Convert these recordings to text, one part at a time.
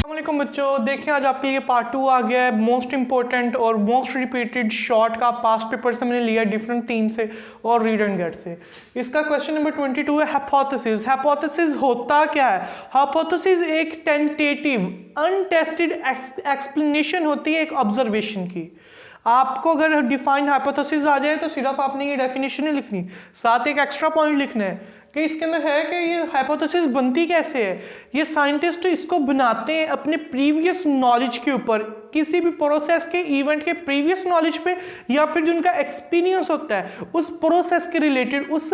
वालेकुम बच्चों, देखिए आज आपके लिए पार्ट 2 आ गया है। मोस्ट इंपॉर्टेंट और मोस्ट रिपीटेड शॉर्ट का पास्ट पेपर से मैंने लिया डिफरेंट 3 से और रीड एंड गेट से। इसका क्वेश्चन नंबर 22 है हाइपोथेसिस। हाइपोथेसिस होता क्या है? हाइपोथेसिस एक टेंटेटिव अनटेस्टेड एक्सप्लेनेशन होती है एक ऑब्जर्वेशन की। आपको अगर डिफाइंड हाइपोथेसिस आ जाए तो सिर्फ आपने ये डेफिनेशन नहीं लिखनी, साथ एक एक्स्ट्रा पॉइंट लिखना है कि इसके अंदर है कि ये हाइपोथेसिस बनती कैसे है। ये साइंटिस्ट इसको बनाते हैं अपने प्रीवियस नॉलेज के ऊपर, किसी भी प्रोसेस के इवेंट के प्रीवियस नॉलेज पे, या फिर जो उनका एक्सपीरियंस होता है उस प्रोसेस के रिलेटेड, उस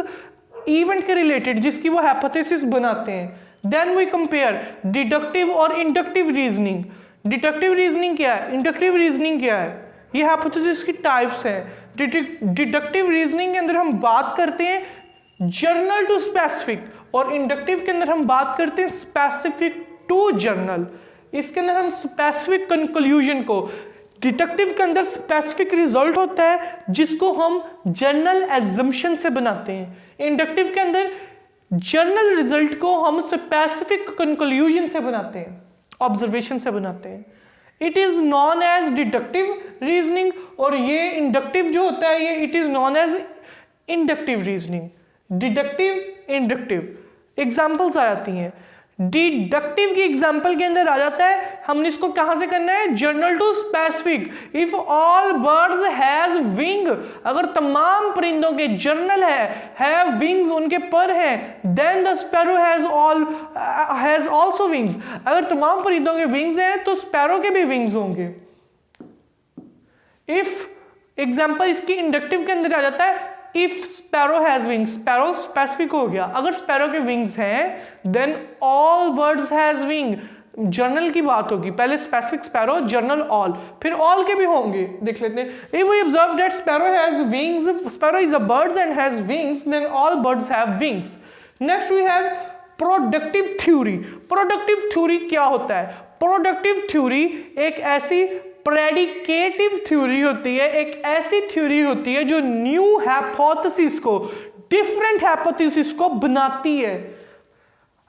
इवेंट के रिलेटेड जिसकी वो हाइपोथेसिस बनाते हैं। देन वी कंपेयर डिडक्टिव और इंडक्टिव रीजनिंग। डिडक्टिव रीजनिंग क्या है, इंडक्टिव रीजनिंग क्या है, ये हाइपोथेसिस की टाइप्स हैं। डिडक्टिव रीजनिंग के अंदर हम बात करते हैं जर्नल टू स्पेसिफिक, और इंडक्टिव के अंदर हम बात करते हैं स्पेसिफिक टू जर्नल। इसके अंदर हम स्पेसिफिक कंक्लूजन को, डिडक्टिव के अंदर स्पेसिफिक रिजल्ट होता है जिसको हम जर्नल एजम्पशन से बनाते हैं। इंडक्टिव के अंदर जर्नल रिजल्ट को हम स्पेसिफिक कंक्लूजन से बनाते हैं, ऑब्जर्वेशन से बनाते हैं। It is known as deductive reasoning, और ये इंडक्टिव जो होता है ये it is known as inductive reasoning. Deductive inductive examples आ जाती हैं। डिडक्टिव की एग्जाम्पल के अंदर आ जाता है, हमने इसको कहां से करना है, general to specific. If all birds has wing, अगर तमाम परिंदों के जर्नल है विंग्स, उनके पर हैं, then the sparrow has also wings. अगर तमाम परिंदों के विंग्स हैं तो स्पैरो के भी विंग्स होंगे। इफ एग्जाम्पल इसकी इंडक्टिव के अंदर आ जाता है, if sparrow has wings, sparrow specific हो गया, अगर स्पैरो के विंग्स हैं then all birds has wing. General की बात होगी, पहले स्पेसिफिक स्पैरो, जर्नल ऑल, फिर ऑल के भी होंगे। देख लेते हैं। If we observe that sparrow has wings, sparrow is a bird and has wings, then all birds have wings. Next we have productive theory. Productive theory क्या होता है? प्रोडक्टिव थ्योरी एक ऐसी प्रेडिकेटिव थ्योरी होती है, एक ऐसी थ्योरी होती है जो न्यू हाइपोथेसिस को, डिफरेंट हाइपोथेसिस को बनाती है।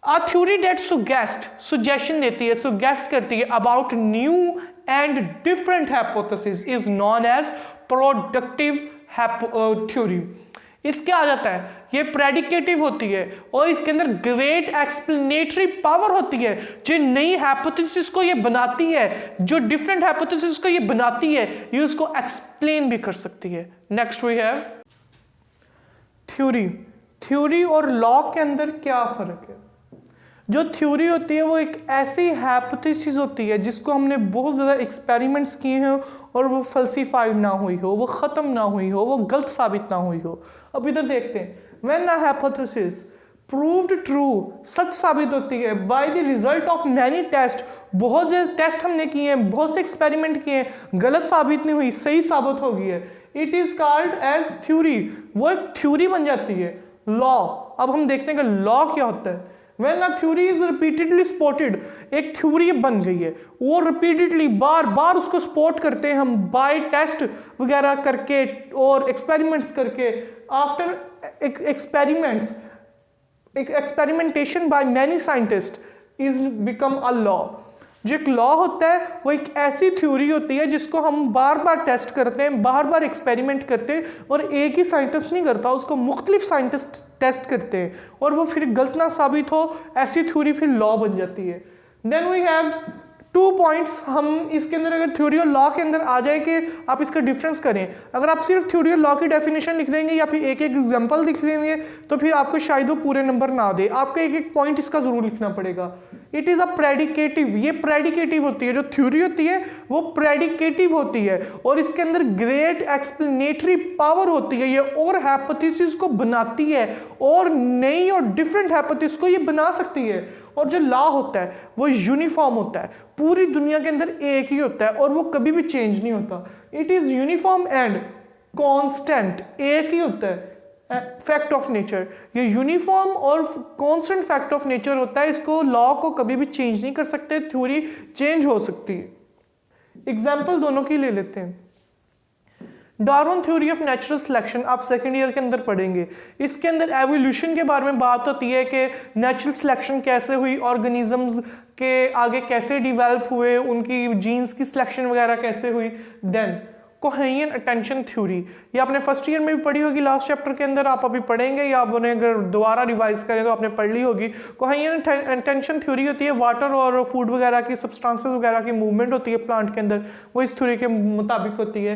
अ थ्योरी दैट सुजेशन देती है, सुगेस्ट करती है about new and different hypothesis is known as productive theory. इसके आ जाता है, ये प्रेडिकेटिव होती है और इसके अंदर ग्रेट एक्सप्लेनेटरी पावर होती है, जो नई हाइपोथेसिस को ये बनाती है, जो डिफरेंट हाइपोथेसिस को ये बनाती है, ये उसको एक्सप्लेन भी कर सकती है। Next we have theory. Theory और लॉ के अंदर क्या फर्क है? जो थ्योरी होती है वो एक ऐसी हाइपोथेसिस होती है जिसको हमने बहुत ज़्यादा एक्सपेरिमेंट्स किए हैं और वो फल्सिफाइड ना हुई हो, वो ख़त्म ना हुई हो, वो गलत साबित ना हुई हो। अब इधर देखते हैं, when a hypothesis proved true, सच साबित होती है by the result of many test, बहुत से टेस्ट हमने किए हैं, बहुत से एक्सपेरिमेंट किए हैं, गलत साबित नहीं हुई, सही साबित हो गई है, it is called as theory. वो एक थ्योरी बन जाती है। लॉ, अब हम देखते हैं कि लॉ क्या होता है। When a theory is repeatedly spotted, एक थ्योरी बन गई है, वो रिपीटेडली बार बार उसको स्पॉट करते हैं हम बाय टेस्ट वगैरह करके और एक्सपेरिमेंट्स करके। After experiments, experimentation by many scientist is become a law. जो एक लॉ होता है वो एक ऐसी थ्योरी होती है जिसको हम बार बार टेस्ट करते हैं, बार बार एक्सपेरिमेंट करते हैं, और एक ही साइंटिस्ट नहीं करता, उसको मुख्तलिफ साइंटिस्ट टेस्ट करते हैं और वो फिर गलत ना साबित हो, ऐसी थ्योरी फिर लॉ बन जाती है। Then we have 2 points. हम इसके अंदर अगर थ्योरी और लॉ के अंदर आ जाए कि आप इसका डिफरेंस करें, अगर आप सिर्फ थ्योरी और लॉ की डेफिनेशन लिख देंगे या फिर एक एक एग्जांपल लिख देंगे तो फिर आपको शायद वो पूरे नंबर ना दे, आपको एक एक पॉइंट इसका जरूर लिखना पड़ेगा। इट इज़ अ प्रेडिकेटिव, ये प्रेडिकेटिव होती है, जो थ्योरी होती है वो प्रेडिकेटिव होती है और इसके अंदर ग्रेट एक्सप्लेनेटरी पावर होती है, ये और हाइपोथेसिस को बनाती है और नई और डिफरेंट हाइपोथेसिस को ये बना सकती है। और जो लॉ होता है वो यूनिफॉर्म होता है, पूरी दुनिया के अंदर एक ही होता है और वो कभी भी चेंज नहीं होता। It is uniform and constant, एक ही होता है। फैक्ट ऑफ नेचर, ये यूनिफॉर्म और कांस्टेंट फैक्ट ऑफ नेचर होता है, इसको लॉ को कभी भी चेंज नहीं कर सकते, थ्योरी चेंज हो सकती है। एग्जाम्पल दोनों की ले लेते हैं। Darwin theory of natural selection आप सेकेंड ईयर के अंदर पढ़ेंगे। इसके अंदर एवोल्यूशन के बारे में बात होती है कि नेचुरल सिलेक्शन कैसे हुई, ऑर्गेनिजम्स के आगे कैसे डिवेल्प हुए, उनकी जीन्स की सिलेक्शन वगैरह कैसे हुई। देन कोहेनियन अटेंशन थ्योरी, ये आपने फर्स्ट ईयर में भी पढ़ी होगी, लास्ट चैप्टर के अंदर आप अभी पढ़ेंगे या आप उन्हें अगर दोबारा रिवाइज करें तो आपने पढ़ ली होगी। कोहेनियन अटेंशन थ्योरी होती है वाटर और फूड वगैरह की सब्सटेंसेस वगैरह की मूवमेंट होती है प्लांट के अंदर, वो इस थ्योरी के मुताबिक होती है।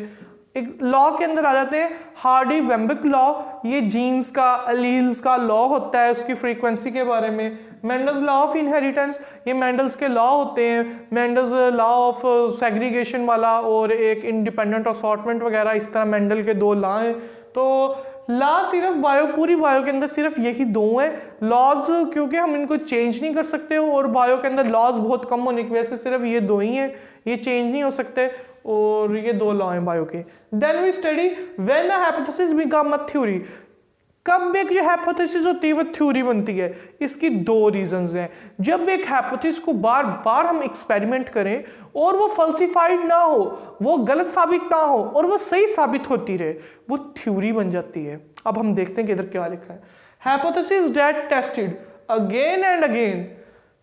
एक लॉ के अंदर आ जाते हैं, हार्डी-वेम्बिक लॉ, ये जीन्स का अलील्स का लॉ होता है उसकी फ्रीक्वेंसी के बारे में। मेंडल्स लॉ ऑफ इनहेरिटेंस, ये मेंडल्स के लॉ होते हैं, मेंडल्स लॉ ऑफ सेग्रीगेशन वाला और एक इंडिपेंडेंट असॉर्टमेंट वगैरह, इस तरह मेंडल के दो लॉ हैं। तो लॉ सिर्फ पूरी बायो के अंदर सिर्फ यही दो हैं लॉज, क्योंकि हम इनको चेंज नहीं कर सकते और बायो के अंदर लॉज बहुत कम होने की वजह से सिर्फ ये दो ही हैं, ये चेंज नहीं हो सकते और ये दो लॉ हैं बायो के। Then we study when a hypothesis become a theory, कब एक जो हाइपोथेसिस होती है वो थ्योरी बनती है। इसकी दो रीजंस हैं। जब एक हाइपोथेसिस को बार बार हम एक्सपेरिमेंट करें और वो फल्सिफाइड ना हो, वो गलत साबित ना हो और वो सही साबित होती रहे, वो थ्योरी बन जाती है। अब हम देखते हैं कि इधर क्या लिखा है। Hypothesis that tested again and again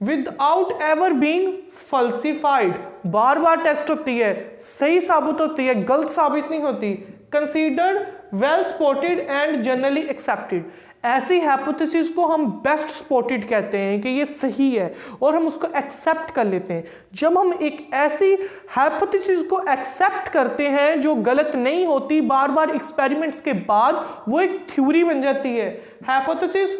without ever being falsified, बार बार टेस्ट होती है, सही साबित होती है, गलत साबित नहीं होती। Considered well spotted and generally accepted, ऐसी हाइपोथेसिस को हम बेस्ट स्पॉटेड कहते हैं कि ये सही है और हम उसको एक्सेप्ट कर लेते हैं। जब हम एक ऐसी हाइपोथेसिस को एक्सेप्ट करते हैं जो गलत नहीं होती, बार बार एक्सपेरिमेंट्स के बाद वो एक थ्योरी बन जाती है। Hypothesis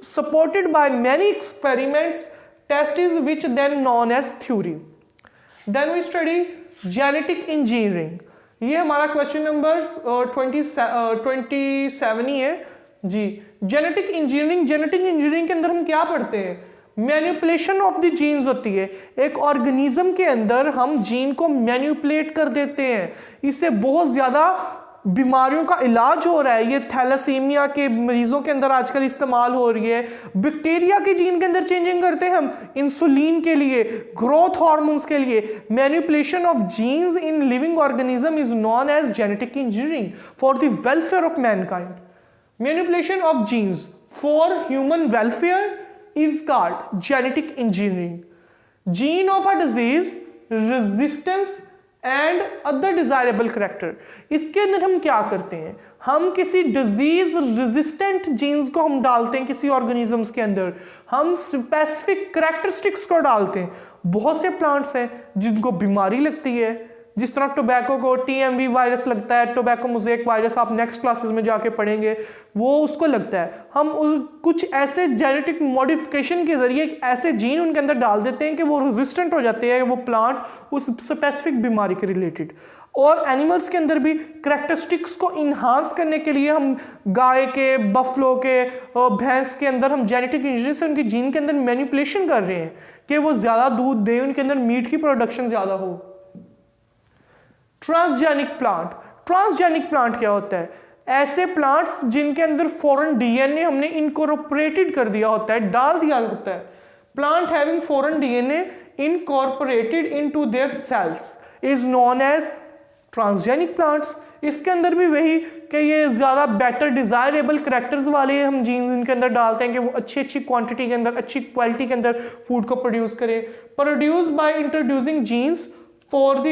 supported by many experiments test is which then known as theory. Then we study genetic engineering, ये हमारा क्वेश्चन नंबर 27 ही है जी। जेनेटिक इंजीनियरिंग के अंदर हम क्या पढ़ते हैं? मैनिपुलेशन ऑफ द जीन्स होती है। एक ऑर्गेनिज्म के अंदर हम जीन को मैनिपुलेट कर देते हैं, इससे बहुत ज्यादा बीमारियों का इलाज हो रहा है। ये थैलेसीमिया के मरीजों के अंदर आजकल इस्तेमाल हो रही है। बैक्टीरिया के जीन के अंदर चेंजिंग करते हैं हम इंसुलिन के लिए, ग्रोथ हार्मोन्स के लिए। Manipulation of genes in living organism is known as genetic engineering for the welfare of mankind. Manipulation of genes for human welfare is called genetic engineering. Gene of a disease, resistance and other desirable character, इसके अंदर हम क्या करते हैं? हम किसी disease resistant jeans को हम डालते हैं किसी ऑर्गेनिजम्स के अंदर, हम स्पेसिफिक करैक्टरिस्टिक्स को डालते हैं। बहुत से प्लांट्स हैं जिनको बीमारी लगती है, जिस तरह टोबैको को TMV वायरस लगता है, टोबैको मोज़ेक वायरस आप नेक्स्ट क्लासेस में जाके पढ़ेंगे, वो उसको लगता है। हम कुछ ऐसे जेनेटिक मॉडिफिकेशन के जरिए ऐसे जीन उनके अंदर डाल देते हैं कि वो रेजिस्टेंट हो जाते हैं, वो प्लांट उस स्पेसिफिक बीमारी के रिलेटेड। और एनिमल्स के अंदर भी करैक्टरिस्टिक्स को इन्हांस करने के लिए हम गाय के, बफलो के, भैंस के अंदर हम जेनेटिक इंजीनियरिंग से उनकी जीन के अंदर मैनिपुलेशन कर रहे हैं कि वो ज़्यादा दूध दें, उनके अंदर मीट की प्रोडक्शन ज़्यादा हो। ट्रांसजेनिक प्लांट क्या होता है? ऐसे प्लांट्स जिनके अंदर फॉरेन DNA हमने इनकॉर्पोरेटेड कर दिया होता है, डाल दिया होता है। Plant having foreign DNA incorporated into their cells is known as transgenic plants. इसके अंदर भी वही कि ये ज़्यादा बेटर डिजायरेबल करैक्टर्स वाले हम जीन्स इनके अंदर डालते हैं कि वो अच्छी क्वांटिटी के अंदर, अच्छी क्वालिटी के अंदर फूड को प्रोड्यूस करें। Produce by introducing genes for the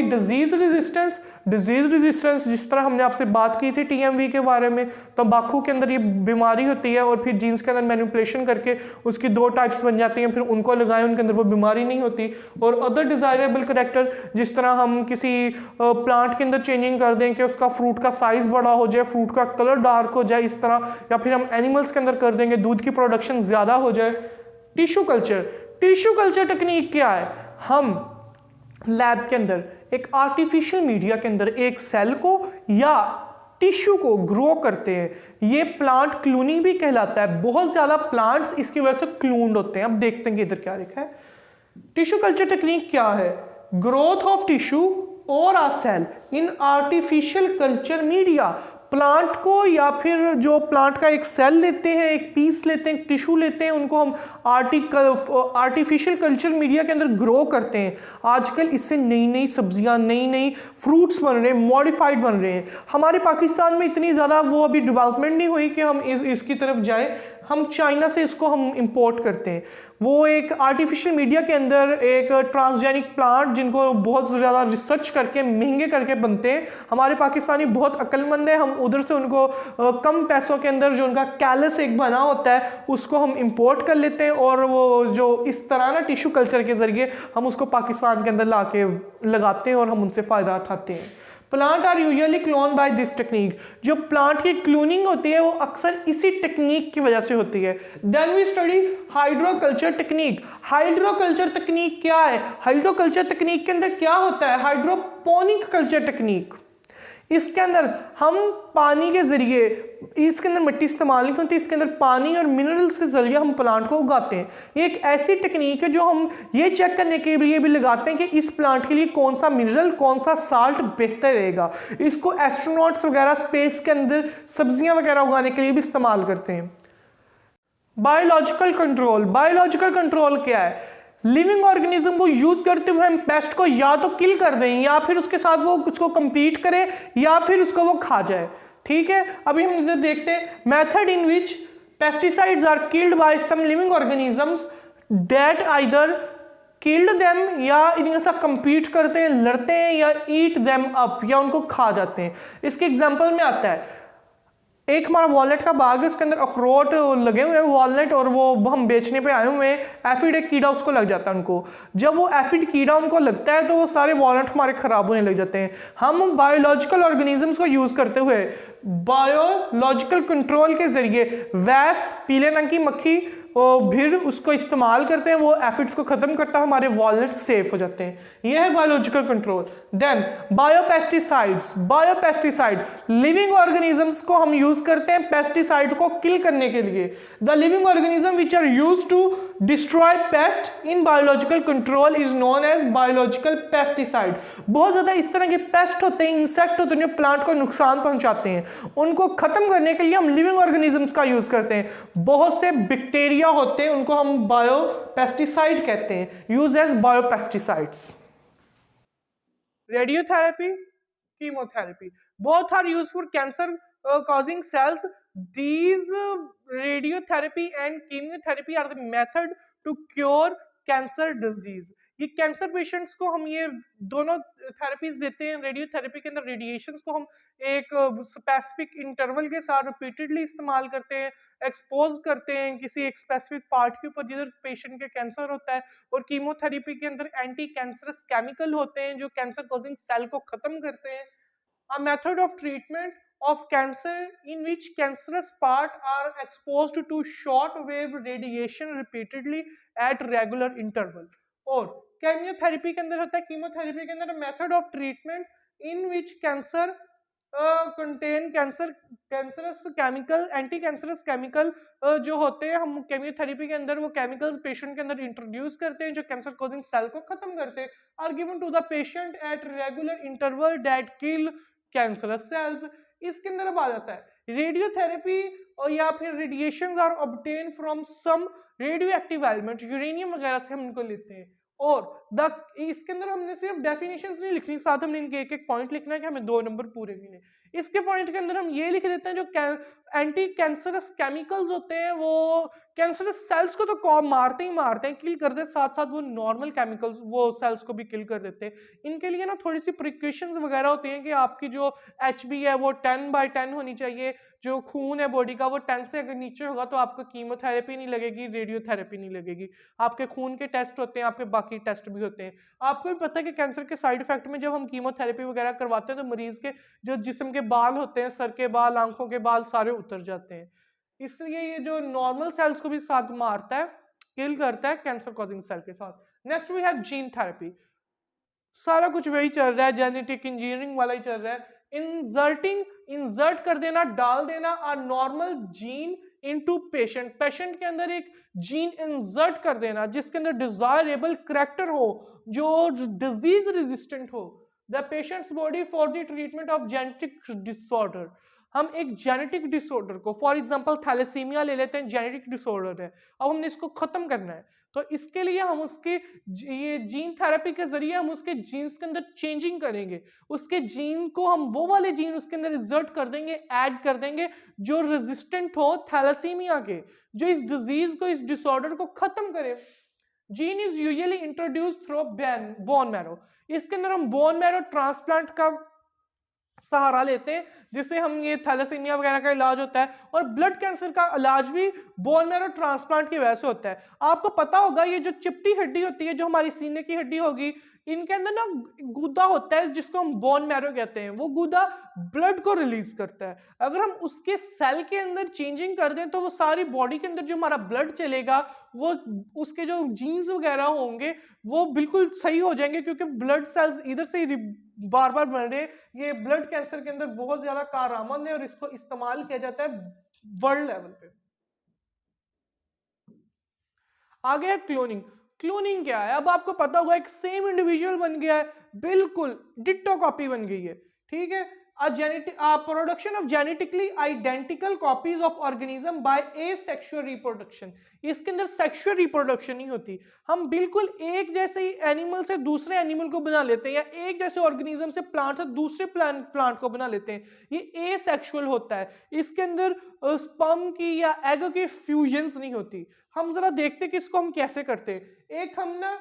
disease resistance, जिस तरह हमने आपसे बात की थी TMV के बारे में, तंबाकू के अंदर ये बीमारी होती है और फिर जीन्स के अंदर मैनिपुलेशन करके उसकी दो टाइप्स बन जाती हैं, फिर उनको लगाएं, उनके अंदर वो बीमारी नहीं होती। और अदर डिजायरेबल करैक्टर, जिस तरह हम किसी प्लांट के अंदर चेंजिंग कर दें कि उसका फ्रूट का साइज बड़ा हो जाए, फ्रूट का कलर डार्क हो जाए इस तरह, या फिर हम एनिमल्स के अंदर कर देंगे दूध की प्रोडक्शन ज़्यादा हो जाए। टिश्यू कल्चर टेक्निक क्या है? हम लैब के अंदर एक आर्टिफिशियल मीडिया के अंदर एक सेल को या टिश्यू को ग्रो करते हैं। ये प्लांट क्लूनिंग भी कहलाता है। बहुत ज्यादा प्लांट्स इसकी वजह से क्लून्ड होते हैं। अब देखते हैं कि इधर क्या लिखा है। टिश्यू कल्चर टेक्निक क्या है? ग्रोथ ऑफ टिश्यू और a cell in artificial culture media. Plant को या फिर जो प्लांट का एक सेल लेते हैं, एक पीस लेते हैं, एक टिश्यू लेते हैं, उनको हम आर्टिफिशियल कल्चर मीडिया के अंदर ग्रो करते हैं। आजकल इससे नई नई सब्जियां, नई नई फ्रूट्स बन रहे हैं, मॉडिफाइड बन रहे हैं। हमारे पाकिस्तान में इतनी ज़्यादा वो अभी डेवलपमेंट नहीं हुई कि हम इसकी तरफ जाएं। हम चाइना से इसको हम इंपोर्ट करते हैं। वो एक आर्टिफिशियल मीडिया के अंदर एक ट्रांसजेनिक प्लांट जिनको बहुत ज़्यादा रिसर्च करके महंगे करके बनते हैं। हमारे पाकिस्तानी बहुत अक्लमंद है, हम उधर से उनको कम पैसों के अंदर जो उनका कैलस एक बना होता है उसको हम इंपोर्ट कर लेते हैं, और वो जो इस तरह ना टिश्यू कल्चर के ज़रिए हम उसको पाकिस्तान के अंदर ला के लगाते हैं और हम उनसे फ़ायदा उठाते हैं। Plant are usually clone by this technique. जो प्लांट की क्लोनिंग होती है वो अक्सर इसी टेक्निक की वजह से होती है। Then we study hydroculture technique. Hydroculture तकनीक क्या है? हाइड्रोकल्चर तकनीक के अंदर क्या होता है? Hydroponic culture technique. इसके अंदर हम पानी के जरिए, इसके अंदर मिट्टी इस्तेमाल नहीं होती, इसके अंदर पानी और मिनरल्स के जरिए हम प्लांट को उगाते हैं। ये एक ऐसी टेक्निक है जो हम ये चेक करने के लिए भी लगाते हैं कि इस प्लांट के लिए कौन सा मिनरल, कौन सा साल्ट बेहतर रहेगा। इसको एस्ट्रोनॉट्स वगैरह स्पेस के अंदर सब्जियां वगैरह उगाने के लिए भी इस्तेमाल करते हैं। Biological control. बायोलॉजिकल कंट्रोल क्या है? लिविंग ऑर्गेनिज्म को यूज करते हुए हम पेस्ट को या तो किल कर दें या फिर उसके साथ वो उसको compete करे या फिर उसको वो खा जाए। ठीक है, अभी हम इधर देखते हैं method in which pesticides are killed by some living organisms that either killed them, या इनके साथ compete करते हैं, लड़ते हैं, या ईट देम अप, या उनको खा जाते हैं। इसके एग्जाम्पल में आता है एक हमारा वॉलनट का बाग है, उसके अंदर अखरोट लगे हुए हैं वॉलनट, और वो हम बेचने पे आए हुए हैं। एफिड एक कीड़ा उसको लग जाता है उनको। जब वो एफिड कीड़ा उनको लगता है तो वो सारे वॉलनट हमारे खराब होने लग जाते हैं। हम बायोलॉजिकल ऑर्गेनिजम्स को यूज करते हुए बायोलॉजिकल कंट्रोल के जरिए वेस्प, पीले रंग की मक्खी, फिर उसको इस्तेमाल करते हैं, वो एफिड्स को खत्म करता है, हमारे वॉलनट सेफ हो जाते हैं। यह है biological control. Then biopesticides. Biopesticide, living organisms को हम यूज करते हैं पेस्टिसाइड को किल करने के लिए। The living organism which are use to destroy pest in biological control is known as biological pesticide. बहुत ज्यादा इस तरह के पेस्ट होते हैं, इंसेक्ट होते हैं जो प्लांट को नुकसान पहुंचाते हैं, उनको खत्म करने के लिए हम लिविंग ऑर्गेनिजम्स का यूज करते हैं। बहुत से बैक्टीरिया होते हैं, उनको हम बायोपेस्टिसाइड कहते हैं, use as biopesticides. Radiotherapy, chemotherapy, both are used for cancer causing cells. These radiotherapy and chemotherapy are the method to cure cancer disease. ये कैंसर पेशेंट्स को हम ये दोनों थेरेपीज देते हैं। रेडियोथेरेपी के अंदर रेडिएशंस को हम एक स्पेसिफिक इंटरवल के साथ रिपीटेडली इस्तेमाल करते हैं, एक्सपोज करते हैं किसी एक स्पेसिफिक पार्ट के ऊपर जिधर पेशेंट के कैंसर होता है। और कीमोथेरेपी के अंदर एंटी कैंसरस केमिकल होते हैं जो कैंसर कॉजिंग सेल को खत्म करते हैं। A method of treatment of cancer in which cancerous part are exposed to short wave radiation repeatedly at regular interval. और केमियोथेरेपी के अंदर होता है, कीमोथेरेपी के अंदर method of treatment in which cancer contain cancerous chemical, anti cancerous chemical जो होते हैं, हम केमियोथेरेपी के अंदर वो केमिकल्स पेशेंट के अंदर इंट्रोड्यूस करते हैं जो कैंसर कॉजिंग सेल को खत्म करते हैं, are given to the patient at regular interval that kill cancerous cells. इसके अंदर अब आ जाता है रेडियोथेरेपी, और या फिर radiations are obtain from some radio active element, uranium वगैरह से हम इनको लेते हैं। और इसके अंदर हमने सिर्फ डेफिनेशंस नहीं लिखनी, साथ हमने इनके एक एक पॉइंट लिखना है कि हमें 2 नंबर पूरे करने। इसके पॉइंट के अंदर हम ये लिख देते हैं जो एंटी कैंसरस केमिकल्स होते हैं वो कैंसरस सेल्स को तो मारते ही मारते हैं, किल करते हैं, साथ साथ वो नॉर्मल केमिकल्स वो सेल्स को भी किल कर देते हैं। इनके लिए ना थोड़ी सी प्रिकॉशंस वगैरह होती हैं कि आपकी जो HB है वो 10/10 होनी चाहिए, जो खून है बॉडी का वो 10 से अगर नीचे होगा तो आपको कीमोथेरेपी नहीं लगेगी, रेडियोथेरेपी नहीं लगेगी। आपके खून के टेस्ट होते हैं, आपके बाकी टेस्ट भी होते हैं। आपको भी पता है कि कैंसर के साइड इफेक्ट में जब हम कीमोथेरेपी वगैरह करवाते हैं तो मरीज के जो जिस्म के बाल होते हैं, सर के बाल, आंखों के बाल सारे उतर जाते हैं। इसलिए ये जो नॉर्मल सेल्स को भी साथ मारता है, किल करता है कैंसर कॉजिंग सेल के साथ। Next we have gene therapy. सारा कुछ वही चल रहा है, जेनेटिक इंजीनियरिंग वाला ही चल रहा है। इंसर्ट कर देना, डाल देना a normal gene into patient. Patient के अंदर एक जीन इंसर्ट कर देना जिसके अंदर डिजायरेबल करैक्टर हो, जो डिजीज रेजिस्टेंट हो। The patients body for the treatment of genetic disorder. हम एक जेनेटिक डिसऑर्डर को, फॉर एग्जांपल थैलेसीमिया ले लेते हैं, जेनेटिक डिसऑर्डर है, अब हमने इसको खत्म करना है, तो इसके लिए हम उसके ये जीन थेरेपी के जरिए हम उसके जीन्स के अंदर चेंजिंग करेंगे, उसके जीन को हम वो वाले जीन उसके अंदर इंसर्ट कर देंगे, ऐड कर देंगे जो रेजिस्टेंट हो थैलेसीमिया के, जो इस डिजीज को, इस डिसऑर्डर को खत्म करे। Gene is usually introduced through bone marrow. इसके अंदर हम बोन मैरो ट्रांसप्लांट का सहारा लेते हैं, जिससे हम ये थैलेसीमिया वगैरह का इलाज होता है, और ब्लड कैंसर का इलाज भी बोन मैरो ट्रांसप्लांट की वजह से होता है। आपको पता होगा ये जो चिपटी हड्डी होती है, जो हमारी सीने की हड्डी होगी, इनके अंदर ना गूदा होता है जिसको हम बोन मैरो कहते हैं, वो गूदा ब्लड को रिलीज करता है। अगर हम उसके सेल के अंदर चेंजिंग कर दें तो वो सारी बॉडी के अंदर जो हमारा ब्लड चलेगा, वो उसके जो जीन्स वगैरह होंगे वो बिल्कुल सही हो जाएंगे, क्योंकि ब्लड सेल्स इधर से बार बार बढ़ रहे। ये ब्लड कैंसर के अंदर बहुत ज्यादा कारआमद है और इसको इस्तेमाल किया जाता है वर्ल्ड लेवल पे। आगे है क्लोनिंग। क्लोनिंग क्या है? अब आपको पता होगा एक सेम इंडिविजुअल बन गया है, बिल्कुल डिट्टो कॉपी बन गई है, ठीक है। Production of genetically identical copies of organism by asexual reproduction. इसके अंदर सेक्सुअल रिप्रोडक्शन नहीं होती, हम बिल्कुल एक जैसे ही एनिमल से दूसरे एनिमल को बना लेते हैं, या एक जैसे ऑर्गेनिज्म से प्लांट से दूसरे प्लांट को बना लेते हैं, ये एसेक्सुअल होता है। इसके अंदर स्पर्म की या एग की फ्यूजन्स नहीं होती। हम जरा देखते कि इसको हम कैसे करते हैं। एक हम ना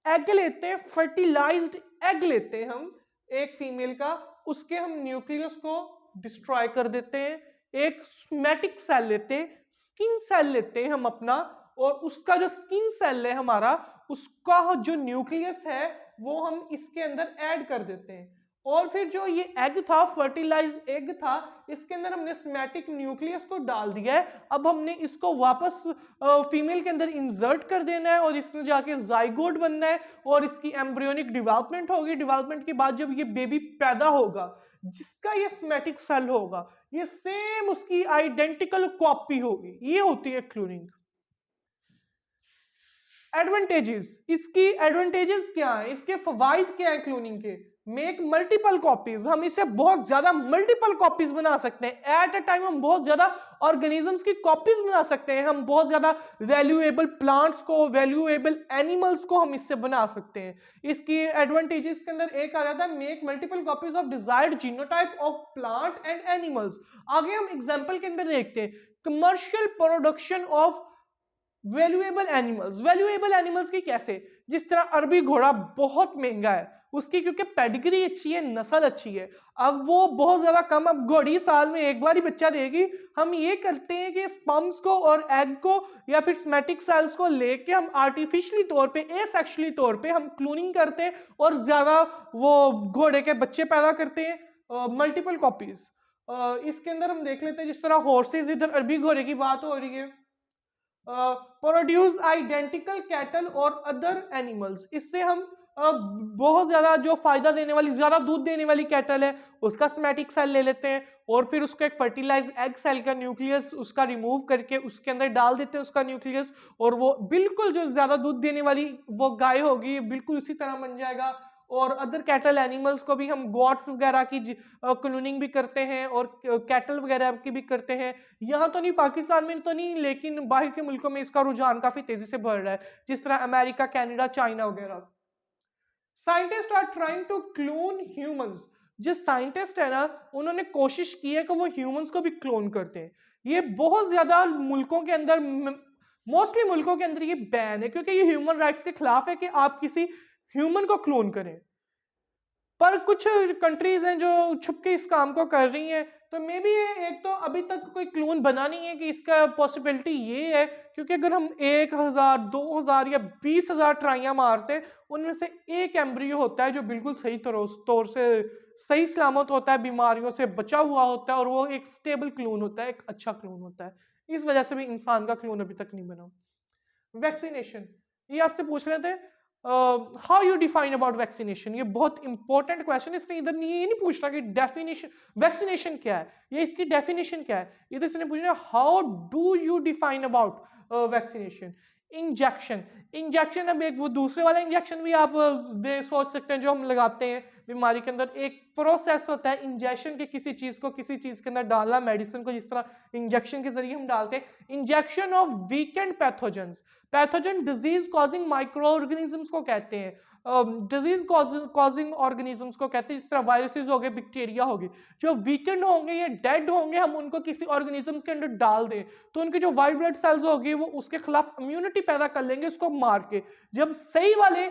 एग लेते हैं, फर्टिलाइज्ड एग लेते हैं हम एक फीमेल का, उसके हम न्यूक्लियस को डिस्ट्रॉय कर देते हैं, एक सोमैटिक सेल लेते हैं, स्किन सेल लेते हैं हम अपना, और उसका जो स्किन सेल है हमारा, उसका जो न्यूक्लियस है वो हम इसके अंदर ऐड कर देते हैं, और फिर जो ये एग था, फर्टिलाइज एग था, इसके अंदर हमने सोमैटिक न्यूक्लियस को डाल दिया है। अब हमने इसको वापस फीमेल के अंदर इंसर्ट कर देना है, और इसमें जाके जाइगोट बनना है, और इसकी एम्ब्रियोनिक डेवलपमेंट होगी। डेवलपमेंट के बाद जब ये बेबी पैदा होगा, जिसका ये सोमैटिक सेल होगा, ये सेम उसकी आइडेंटिकल कॉपी होगी। ये होती है क्लोनिंग। एडवांटेजेस, इसकी एडवांटेजेस क्या है, इसके फवाइद क्या है क्लोनिंग के? मेक मल्टीपल कॉपीज, हम इसे बहुत ज्यादा मल्टीपल कॉपीज बना सकते हैं। एट अ टाइम हम बहुत ज्यादा ऑर्गेनिजम्स की कॉपीज बना सकते हैं। हम बहुत ज्यादा वैल्यूएबल प्लांट्स को, वैल्यूएबल एनिमल्स को हम इससे बना सकते हैं। इसकी एडवांटेजेस के अंदर एक आ जाता है make multiple copies of desired genotype of plant and animals. आगे हम एग्जाम्पल के अंदर देखते हैं commercial production of valuable animals. Valuable animals की कैसे? जिस तरह अरबी घोड़ा बहुत महंगा है उसकी, क्योंकि पेडिग्री अच्छी है, नस्ल अच्छी है, अब वो बहुत ज्यादा कम, अब घोड़ी साल में एक बार ही बच्चा देगी। हम ये करते हैं कि स्पर्म्स को और एग को या फिर सोमैटिक सेल्स को लेके हम आर्टिफिशियली तौर पे, एसेक्सुअली तौर पे हम क्लोनिंग करते हैं और ज्यादा वो घोड़े के बच्चे पैदा करते हैं, मल्टीपल कॉपीज। इसके अंदर हम देख लेते हैं, जिस तरह हॉर्सेज, इधर अरबी घोड़े की बात हो रही है, प्रोड्यूस आइडेंटिकल कैटल और अदर एनिमल्स। इससे हम बहुत ज्यादा जो फायदा देने वाली, ज्यादा दूध देने वाली कैटल है, उसका सोमैटिक सेल ले लेते हैं, और फिर उसको एक फर्टिलाइज एग सेल का न्यूक्लियस उसका रिमूव करके उसके अंदर डाल देते हैं उसका न्यूक्लियस, और वो बिल्कुल जो ज्यादा दूध देने वाली वो गाय होगी बिल्कुल उसी तरह बन जाएगा। और अदर कैटल एनिमल्स को भी हम गॉट्स वगैरह की क्लोनिंग भी करते हैं, और कैटल वगैरह की भी करते हैं। यहाँ तो नहीं, पाकिस्तान में तो नहीं, लेकिन बाहर के मुल्कों में इसका रुझान काफी तेजी से बढ़ रहा है, जिस तरह अमेरिका, कनाडा, चाइना वगैरह। Scientist are trying to clone humans. जो साइंटिस्ट है ना, उन्होंने कोशिश की है कि वो ह्यूमंस को भी क्लोन करते हैं। ये बहुत ज्यादा मुल्कों के अंदर, मोस्टली मुल्कों के अंदर ये बैन है, क्योंकि ये ह्यूमन राइट्स के खिलाफ है कि आप किसी ह्यूमन को क्लोन करें। पर कुछ कंट्रीज हैं जो छुप के इस काम को कर रही हैं, तो मे बी एक तो अभी तक कोई क्लोन बना नहीं है कि इसका पॉसिबिलिटी ये है, क्योंकि अगर हम 1000, 2000 या 20,000 ट्राइयां मारते हैं, उनमें से एक एम्ब्रियो होता है जो बिल्कुल सही तौर से सही सलामत होता है, बीमारियों से बचा हुआ होता है, और वो एक स्टेबल क्लोन होता है, एक अच्छा क्लोन होता है। इस वजह से भी इंसान का क्लोन अभी तक नहीं बना। वैक्सीनेशन, ये आपसे पूछ रहे थे how you define about vaccination. ये बहुत इंपॉर्टेंट क्वेश्चन। इसने इधर नहीं, ये नहीं पूछ रहा कि डेफिनेशन वैक्सीनेशन क्या है, ये इसकी डेफिनेशन क्या है, इधर इसने पूछना how do you define about vaccination. Injection, injection अब एक वो दूसरे वाला इंजेक्शन भी आप सोच सकते हैं जो हम लगाते हैं, बीमारी के अंदर एक प्रोसेस होता है इंजेक्शन के किसी चीज को किसी चीज के अंदर डालना, मेडिसिन को जिस तरह इंजेक्शन के जरिए हम डालते हैं। Injection of weekend pathogens, pathogen disease causing micro organisms को कहते हैं, डिजीज कॉजिंग ऑर्गेनिजम्स को कहते हैं, जिस तरह वायरसेस हो गए, बैक्टीरिया हो गए, जो वीकेंड होंगे या डेड होंगे, हम उनको किसी ऑर्गेनिजम्स के अंदर डाल दें तो उनकी जो वाइट ब्लड सेल्स होगी वो उसके खिलाफ इम्यूनिटी पैदा कर लेंगे उसको मार के। जब सही वाले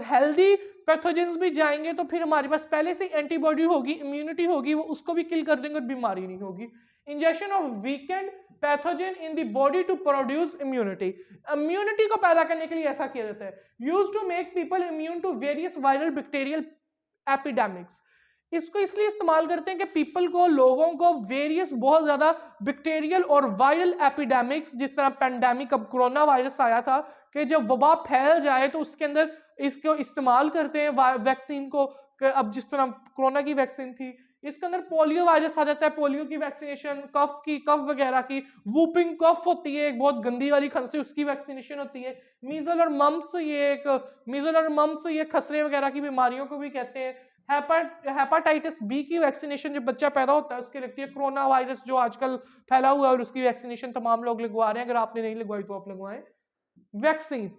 हेल्दी पैथोजेंस भी जाएंगे तो फिर हमारे पास पहले से एंटीबॉडी होगी, इम्यूनिटी होगी, वो उसको भी किल कर देंगे और बीमारी नहीं होगी। Injection of weakened pathogen in the body to produce immunity, immunity को पैदा करने के लिए ऐसा किया जाता है। Used to make people immune to various viral bacterial epidemics, इसको इसलिए इस्तेमाल करते हैं कि पीपल को, लोगों को वेरियस बहुत ज्यादा बैक्टीरियल और वायरल एपिडेमिक्स, जिस तरह पेंडेमिक अब कोरोना वायरस आया था, कि जब वबा फैल जाए तो उसके अंदर इसको इस्तेमाल करते हैं वैक्सीन को। अब जिस तरह कोरोना की वैक्सीन थी, इसके अंदर पोलियो वायरस आ जाता है, पोलियो की वैक्सीनेशन, कफ वगैरह की, वूपिंग कफ होती है एक बहुत गंदी वाली खांसी, उसकी वैक्सीनेशन होती है। मीजल और मम्स, ये खसरे वगैरह की बीमारियों को भी कहते हैं। हेपाटाइटिस बी की वैक्सीनेशन जब बच्चा पैदा होता है उसकी लगती है। कोरोना वायरस जो आजकल फैला हुआ है और उसकी वैक्सीनेशन तमाम लोग लगवा रहे हैं, अगर आपने नहीं लगवाई तो आप लगवाएं। वैक्सीन,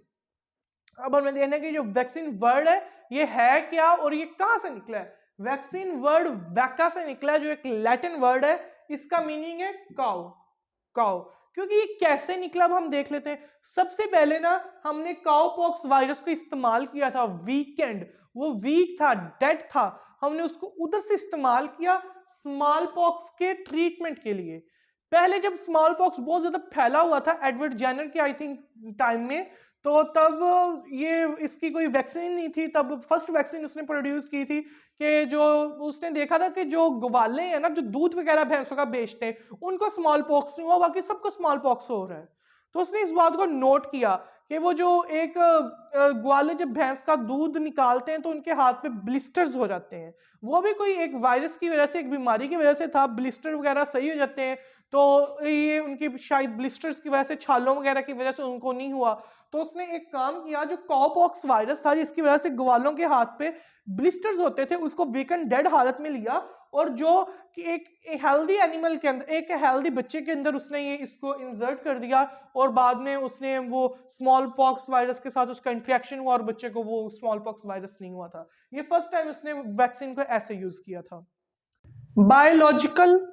अब हमें देखना है कि जो वैक्सीन वर्ड है ये है क्या और ये कहां से निकला है। वैक्सीन वर्ड वैका से निकला है, जो एक लैटिन वर्ड है, इसका मीनिंग है काउ। काउ, क्योंकि ये कैसे निकला अब हम देख लेते हैं। सबसे पहले ना हमने काउपॉक्स वायरस को इस्तेमाल किया था, वीकेंड, वो वीक था, डेड था, हमने उसको उधर से इस्तेमाल किया स्मॉल पॉक्स के ट्रीटमेंट के लिए। पहले जब स्मॉल पॉक्स बहुत ज्यादा फैला हुआ था एडवर्ड जेनर के आई थिंक टाइम में, तो तब ये इसकी कोई वैक्सीन नहीं थी, तब फर्स्ट वैक्सीन उसने प्रोड्यूस की थी कि जो उसने देखा था कि जो ग्वाले हैं ना, जो दूध वगैरह भैंसों का बेचते हैं, उनको स्मॉल पॉक्स नहीं हुआ, बाकी सबको स्मॉल पॉक्स हो रहा है। तो उसने इस बात को नोट किया कि वो जो एक ग्वाले जब भैंस का दूध निकालते हैं तो उनके हाथ पे ब्लिस्टर्स हो जाते हैं, वो भी कोई एक वायरस की वजह से, एक बीमारी की वजह से था, ब्लिस्टर वगैरह सही हो जाते हैं। तो ये उनकी शायद ब्लिस्टर्स की वजह से, छालों वगैरह की वजह से उनको नहीं हुआ। तो उसने एक काम किया, जो काउपॉक्स वायरस था जिसकी वजह से ग्वालों के हाथ पे ब्लिस्टर्स होते थे, उसको वीकेंड डेड हालत में लिया और जो एक हेल्दी एनिमल के अंदर, एक हेल्दी बच्चे के अंदर उसने ये इसको इंसर्ट कर दिया और बाद में उसने वो स्मॉल पॉक्स वायरस के साथ उसका इंटरेक्शन हुआ और बच्चे को वो स्मॉल पॉक्स वायरस नहीं हुआ था। ये फर्स्ट टाइम उसने वैक्सीन को ऐसे यूज किया था। Biological,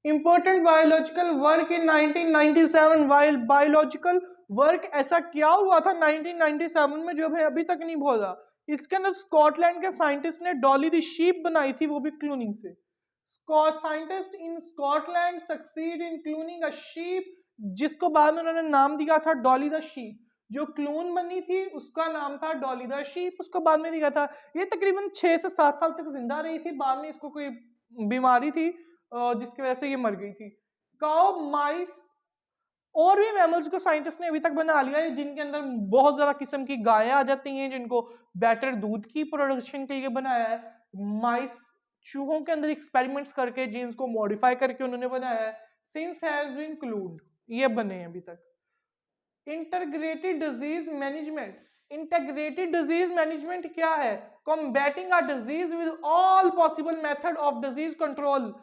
important biological work in 1997, while biological work ऐसा क्या हुआ था 1997 में जो मैं अभी तक नहीं भूला। इसके अंदर स्कॉटलैंड के साइंटिस्ट ने डॉली द शीप बनाई थी, वो भी क्लूनिंग से। Scientist in Scotland succeed in cloning a sheep, जिसको बाद में उन्होंने नाम दिया था डॉली द शीप। जो क्लून बनी थी उसका नाम था डॉली द शीप, उसको बाद में दिया था। ये तकरीबन 6 से 7 साल तक जिंदा रही थी, बाद में इसको कोई बीमारी थी जिसकी वजह से ये मर गई थी। काउ, माइस और भी मैमल्स को साइंटिस्ट ने अभी तक बना लिया है, जिनके अंदर बहुत ज्यादा किस्म की गायें आ जाती हैं, जिनको बेटर दूध की प्रोडक्शन के लिए बनाया है। माइस, चूहों के अंदर एक्सपेरिमेंट्स करके जीन्स को मॉडिफाई करके उन्होंने बनाया है। सिंस हैज बीन क्लूड, ये बने हैं अभी तक। Integrated disease management, integrated disease management क्या है? Combating a disease with all possible method of disease control.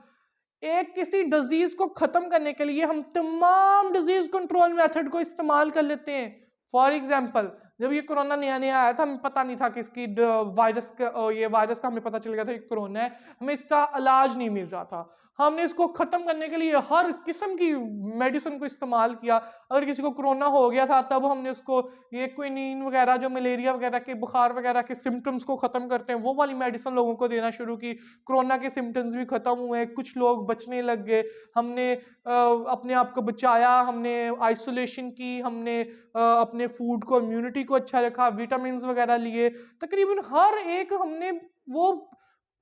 एक किसी डिजीज को खत्म करने के लिए हम तमाम डिजीज कंट्रोल मेथड को इस्तेमाल कर लेते हैं। फॉर एग्जांपल, जब ये कोरोना नया नया आया था, हमें पता नहीं था कि इसकी ये वायरस का हमें पता चल गया था कि कोरोना है, हमें इसका इलाज नहीं मिल रहा था, हमने इसको खत्म करने के लिए हर किस्म की मेडिसिन को इस्तेमाल किया। अगर किसी को कोरोना हो गया था तब हमने उसको ये क्विनीन वगैरह, जो मलेरिया वगैरह के, बुखार वगैरह के सिम्टम्स को खत्म करते हैं, वो वाली मेडिसिन लोगों को देना शुरू की। कोरोना के सिम्टम्स भी खत्म हुए, कुछ लोग बचने लग गए, हमने अपने आप को बचाया, हमने आइसोलेशन की, हमने अपने फूड को, इम्यूनिटी को अच्छा रखा, विटामिन वगैरह लिए, तकरीबन हर एक हमने वो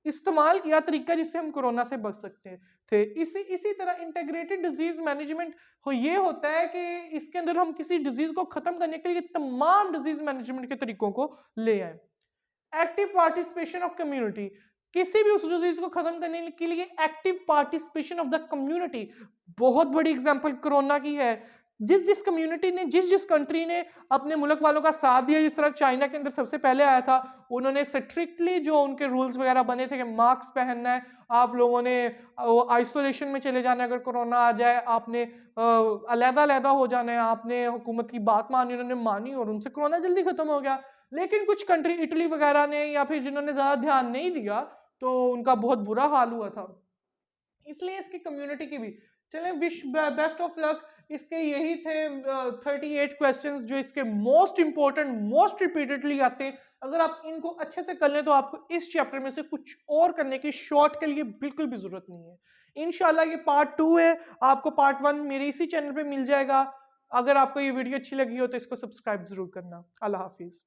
इस्तेमाल किया तरीका जिससे हम कोरोना से बच सकते थे। इसी तरह इंटीग्रेटेड डिजीज मैनेजमेंट ये होता है कि इसके अंदर हम किसी डिजीज को खत्म करने के लिए तमाम डिजीज मैनेजमेंट के तरीकों को ले आए। एक्टिव पार्टिसिपेशन ऑफ कम्युनिटी, किसी भी उस डिजीज को खत्म करने के लिए active participation of the community. बहुत बड़ी एग्जांपल कोरोना की है। जिस जिस कम्युनिटी ने, जिस जिस कंट्री ने अपने मुल्क वालों का साथ दिया, जिस तरह चाइना के अंदर सबसे पहले आया था, उन्होंने स्ट्रिक्टली जो उनके रूल्स वगैरह बने थे कि मास्क पहनना है, आप लोगों ने आइसोलेशन में चले जाना है, अगर कोरोना आ जाए आपने अलहदा-अलहदा हो जाना है, आपने हुकूमत की बात मानी, उन्होंने मानी और उनसे कोरोना जल्दी खत्म हो गया। लेकिन कुछ कंट्री इटली वगैरह ने या फिर जिन्होंने ज़्यादा ध्यान नहीं दिया, तो उनका बहुत बुरा हाल हुआ था। इसलिए इसकी कम्युनिटी की भी, चलें, विश बेस्ट ऑफ लक। इसके यही थे 38 क्वेश्चंस जो इसके मोस्ट इंपॉर्टेंट, मोस्ट रिपीटेडली आते हैं। अगर आप इनको अच्छे से कर लें तो आपको इस चैप्टर में से कुछ और करने की शॉर्ट के लिए बिल्कुल भी जरूरत नहीं है। इंशाल्लाह ये पार्ट 2 है, आपको पार्ट 1 मेरे इसी चैनल पे मिल जाएगा। अगर आपको ये वीडियो अच्छी लगी हो तो इसको सब्सक्राइब जरूर करना। अल्लाह हाफिज।